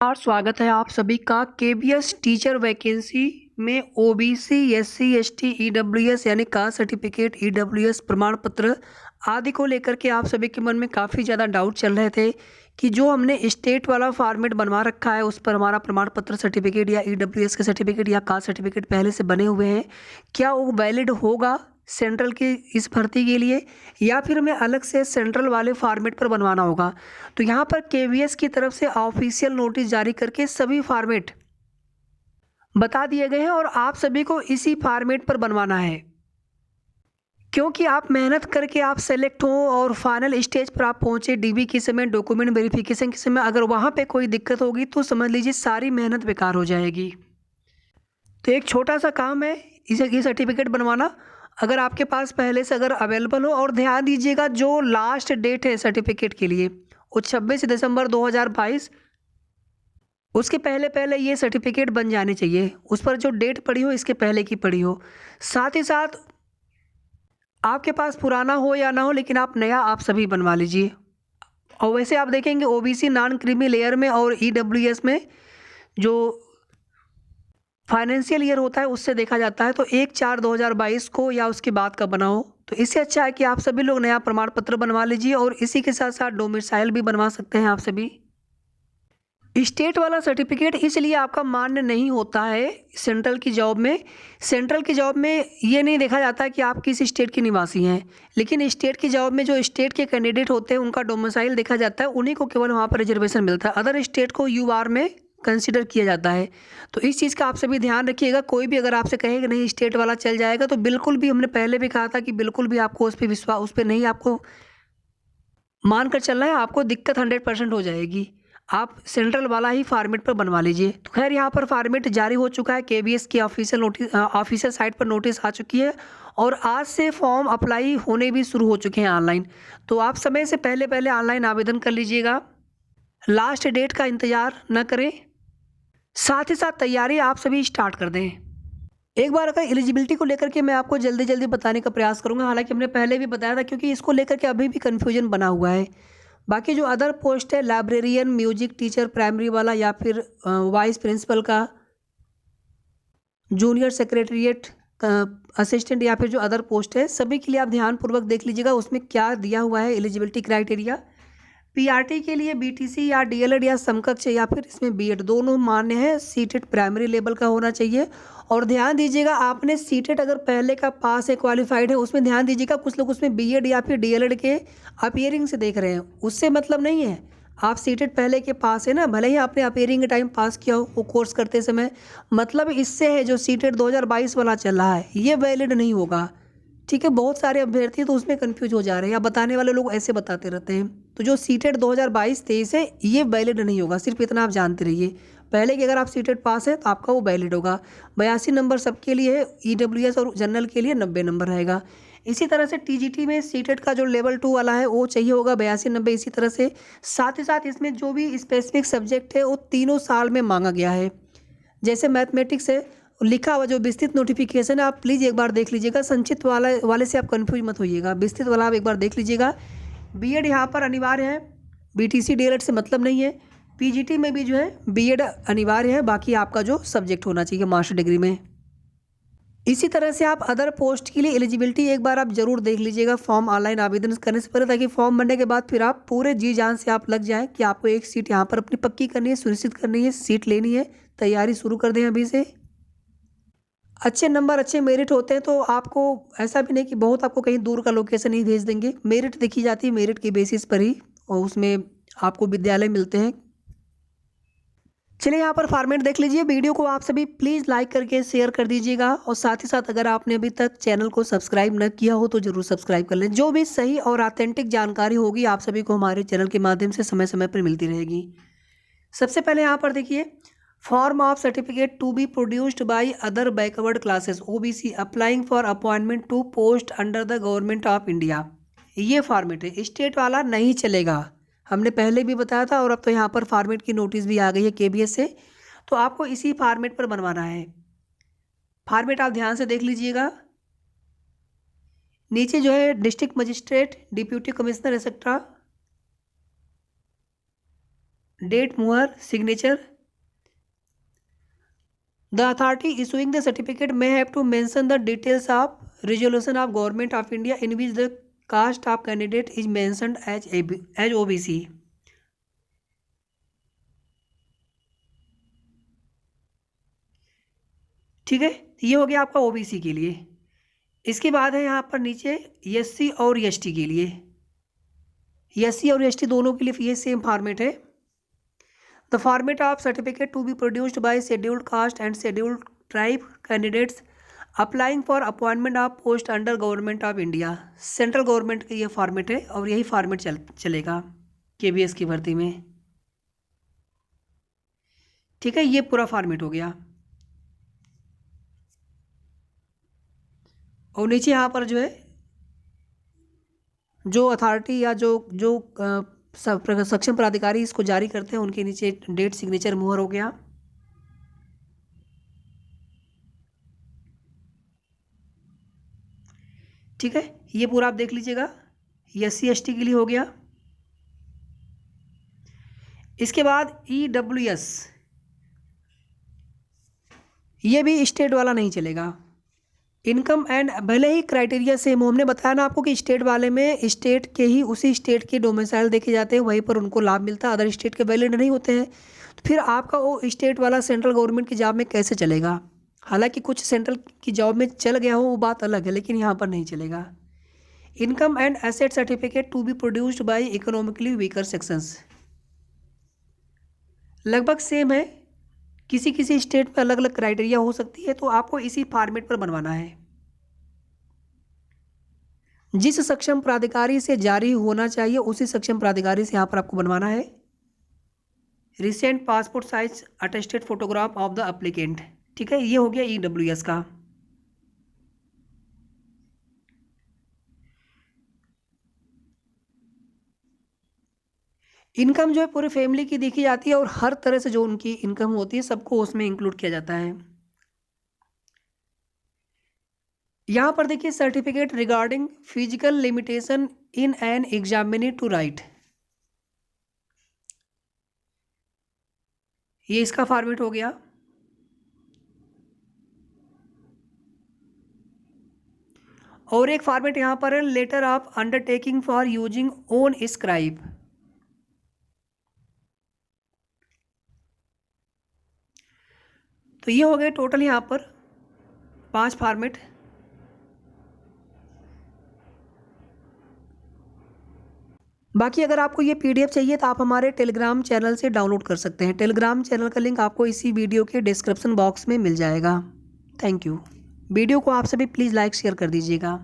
नमस्कार, स्वागत है आप सभी का केबीएस टीचर वैकेंसी में ओबीसी, एससी, एसटी, ईडब्ल्यूएस यानी कास्ट सर्टिफिकेट, ईडब्ल्यूएस प्रमाण पत्र आदि को लेकर के आप सभी के मन में काफ़ी ज़्यादा डाउट चल रहे थे कि जो हमने स्टेट वाला फॉर्मेट बनवा रखा है उस पर हमारा प्रमाण पत्र सर्टिफिकेट या ईडब्ल्यूएस के सर्टिफिकेट या कास्ट सर्टिफिकेट पहले से बने हुए हैं, क्या वो वैलिड होगा सेंट्रल की इस भर्ती के लिए या फिर हमें अलग से सेंट्रल वाले फॉर्मेट पर बनवाना होगा। तो यहाँ पर केवीएस की तरफ से ऑफिशियल नोटिस जारी करके सभी फॉर्मेट बता दिए गए हैं और आप सभी को इसी फॉर्मेट पर बनवाना है, क्योंकि आप मेहनत करके आप सेलेक्ट हो और फाइनल स्टेज पर आप पहुंचे डीबी के समय, डॉक्यूमेंट वेरिफिकेशन के समय अगर वहाँ पे कोई दिक्कत होगी तो समझ लीजिए सारी मेहनत बेकार हो जाएगी। तो एक छोटा सा काम है इसे ये सर्टिफिकेट बनवाना, अगर आपके पास पहले से अगर अवेलेबल हो। और ध्यान दीजिएगा जो लास्ट डेट है सर्टिफिकेट के लिए वो 26 दिसंबर 2022, उसके पहले पहले ये सर्टिफिकेट बन जाने चाहिए। उस पर जो डेट पड़ी हो इसके पहले की पड़ी हो। साथ ही साथ आपके पास पुराना हो या ना हो लेकिन आप नया आप सभी बनवा लीजिए। और वैसे आप देखेंगे ओबीसी नॉन क्रीमी लेयर में और ईडब्ल्यूएस में जो फाइनेंशियल ईयर होता है उससे देखा जाता है तो 1/4/2022 को या उसके बाद का बना हो। तो इससे अच्छा है कि आप सभी लोग नया प्रमाण पत्र बनवा लीजिए और इसी के साथ साथ डोमिसाइल भी बनवा सकते हैं आप सभी। स्टेट वाला सर्टिफिकेट इसलिए आपका मान्य नहीं होता है सेंट्रल की जॉब में। सेंट्रल की जॉब में ये नहीं देखा जाता कि आप किस स्टेट के निवासी हैं, लेकिन स्टेट की जॉब में जो स्टेट के कैंडिडेट होते हैं उनका डोमिसाइल देखा जाता है, उन्हीं को केवल वहाँ पर रिजर्वेशन मिलता है। अदर स्टेट को यूआर में कंसिडर किया जाता है। तो इस चीज़ का आप सभी ध्यान रखिएगा। कोई भी अगर आपसे कहे कि नहीं स्टेट वाला चल जाएगा तो बिल्कुल भी, हमने पहले भी कहा था कि बिल्कुल भी आपको उस पर विश्वास, उस पर नहीं आपको मान कर चलना है, आपको दिक्कत 100% हो जाएगी। आप सेंट्रल वाला ही फॉर्मेट पर बनवा लीजिए। तो खैर यहाँ पर फॉर्मेट जारी हो चुका है, केबीएस की ऑफिशियल नोटिस ऑफिशियल साइट पर नोटिस आ चुकी है और आज से फॉर्म अप्लाई होने भी शुरू हो चुके हैं ऑनलाइन। तो आप समय से पहले पहले ऑनलाइन आवेदन कर लीजिएगा, लास्ट डेट का इंतज़ार न करें। साथ ही साथ तैयारी आप सभी स्टार्ट कर दें। एक बार अगर एलिजिबिलिटी को लेकर के मैं आपको जल्दी जल्दी बताने का प्रयास करूंगा, हालांकि हमने पहले भी बताया था क्योंकि इसको लेकर के अभी भी कन्फ्यूजन बना हुआ है। बाकी जो अदर पोस्ट है लाइब्रेरियन, म्यूजिक टीचर प्राइमरी वाला या फिर वाइस प्रिंसिपल का, जूनियर सेक्रेटरीट असिस्टेंट या फिर जो अदर पोस्ट है, सभी के लिए आप ध्यानपूर्वक देख लीजिएगा उसमें क्या दिया हुआ है एलिजिबिलिटी क्राइटेरिया। पीआरटी के लिए बीटीसी या डीएलएड या समकक्ष या फिर इसमें बीएड दोनों मान्य है। सीटेट प्राइमरी लेवल का होना चाहिए। और ध्यान दीजिएगा आपने सीटेट अगर पहले का पास है, क्वालिफाइड है, उसमें ध्यान दीजिएगा कुछ लोग उसमें बीएड या फिर डीएलएड के अपीयरिंग से देख रहे हैं, उससे मतलब नहीं है। आप सीटेट पहले के पास है ना, भले ही आपने अपीयरिंग के टाइम पास किया हो वो कोर्स करते समय, मतलब इससे है जो सीटेट 2022 वाला चल रहा है ये वैलिड नहीं होगा। ठीक है, बहुत सारे अभ्यर्थी तो उसमें कंफ्यूज हो जा रहे हैं या बताने वाले लोग ऐसे बताते रहते हैं। तो जो सीटेट 2022-23 है ये वैलिड नहीं होगा, सिर्फ इतना आप जानते रहिए। पहले कि अगर आप सीटेट पास है तो आपका वो वैलिड होगा। 82 नंबर सबके लिए है, ईडब्ल्यूएस और जनरल के लिए 90 नंबर रहेगा। इसी तरह से टीजीटी में सीटेट का जो लेवल 2 वाला है वो चाहिए होगा 82 90 इसी तरह से। साथ ही साथ इसमें जो भी स्पेसिफिक सब्जेक्ट है वो तीनों साल में मांगा गया है। जैसे मैथमेटिक्स है, लिखा हुआ जो विस्तृत नोटिफिकेशन है आप प्लीज़ एक बार देख लीजिएगा। संक्षिप्त वाले से आप कंफ्यूज मत होइएगा, विस्तृत वाला आप एक बार देख लीजिएगा। बीएड यहाँ पर अनिवार्य है, बीटीसी डीएलएड से मतलब नहीं है। पीजीटी में भी जो है बीएड अनिवार्य है, बाकी आपका जो सब्जेक्ट होना चाहिए मास्टर डिग्री में। इसी तरह से आप अदर पोस्ट के लिए एलिजिबिलिटी एक बार आप जरूर देख लीजिएगा फॉर्म ऑनलाइन आवेदन करने से पहले, ताकि फॉर्म भरने के बाद फिर आप पूरे जी जान से आप लग जाएं कि आपको एक सीट यहाँ पर अपनी पक्की करनी है, सुनिश्चित करनी है, सीट लेनी है। तैयारी शुरू कर दें अभी से। अच्छे नंबर, अच्छे मेरिट होते हैं तो आपको ऐसा भी नहीं कि बहुत आपको कहीं दूर का लोकेशन ही भेज देंगे। मेरिट देखी जाती है, मेरिट की बेसिस पर ही और उसमें आपको विद्यालय मिलते हैं। चलिए यहाँ पर फॉर्मेट देख लीजिए। वीडियो को आप सभी प्लीज़ लाइक करके शेयर कर दीजिएगा और साथ ही साथ अगर आपने अभी तक चैनल को सब्सक्राइब न किया हो तो ज़रूर सब्सक्राइब कर लें। जो भी सही और ऑथेंटिक जानकारी होगी आप सभी को हमारे चैनल के माध्यम से समय समय पर मिलती रहेगी। सबसे पहले यहाँ पर देखिए, form of certificate to be produced by other backward classes OBC applying for appointment to post under the government of India. ये फॉर्मेट है, स्टेट वाला नहीं चलेगा, हमने पहले भी बताया था और अब तो यहाँ पर फॉर्मेट की नोटिस भी आ गई है केबीएस से। तो आपको इसी फॉर्मेट पर बनवाना है। फॉर्मेट आप ध्यान से देख लीजिएगा। नीचे जो है district magistrate, deputy commissioner etcetera, date, मुहर, signature, the authority issuing the certificate may have to mention the details of resolution of Government of India in which the caste of candidate is mentioned as OBC. ठीक है, ये हो गया आपका OBC के लिए। इसके बाद है यहाँ पर नीचे एससी और एसटी के लिए। एससी और एसटी दोनों के लिए ये सेम फॉर्मेट है। The format of certificate to be produced by scheduled caste and scheduled tribe candidates applying for appointment of post under government of India. Central government का ये फॉर्मेट है और यही फॉर्मेट चलेगा केबीएस की भर्ती में। ठीक है, ये पूरा फॉर्मेट हो गया। और नीचे यहाँ पर जो है जो अथॉरिटी या जो जो सक्षम प्राधिकारी इसको जारी करते हैं उनके नीचे डेट सिग्नेचर मुहर हो गया। ठीक है, ये पूरा आप देख लीजिएगा, एससी एसटी के लिए हो गया। इसके बाद ईडब्ल्यूएस, ये भी स्टेट वाला नहीं चलेगा। इनकम एंड भले ही क्राइटेरिया सेम हो, हमने बताया ना आपको कि स्टेट वाले में स्टेट के ही उसी स्टेट के डोमिसाइल देखे जाते हैं, वहीं पर उनको लाभ मिलता है, अदर स्टेट के वैलिड नहीं होते हैं। तो फिर आपका वो स्टेट वाला सेंट्रल गवर्नमेंट की जॉब में कैसे चलेगा? हालांकि कुछ सेंट्रल की जॉब में चल गया हो वो बात अलग है, लेकिन यहाँ पर नहीं चलेगा। Income and asset certificate to be produced by economically weaker sections, लगभग सेम है, किसी किसी स्टेट में अलग अलग क्राइटेरिया हो सकती है, तो आपको इसी फॉर्मेट पर बनवाना है। जिस सक्षम प्राधिकारी से जारी होना चाहिए उसी सक्षम प्राधिकारी से यहाँ पर आपको बनवाना है। Recent passport size attested photograph of the applicant. ठीक है, ये हो गया ईडब्ल्यूएस का। इनकम जो है पूरे फैमिली की देखी जाती है और हर तरह से जो उनकी इनकम होती है सबको उसमें इंक्लूड किया जाता है। यहाँ पर देखिए certificate regarding physical limitation in an examinee to write, ये इसका फॉर्मेट हो गया। और एक फॉर्मेट यहाँ पर है letter of undertaking for using own scribe. तो ये हो गए टोटल यहाँ पर 5 फॉर्मेट। बाकी अगर आपको ये पीडीएफ चाहिए तो आप हमारे टेलीग्राम चैनल से डाउनलोड कर सकते हैं। टेलीग्राम चैनल का लिंक आपको इसी वीडियो के डिस्क्रिप्शन बॉक्स में मिल जाएगा। Thank you. वीडियो को आप सभी प्लीज़ लाइक शेयर कर दीजिएगा।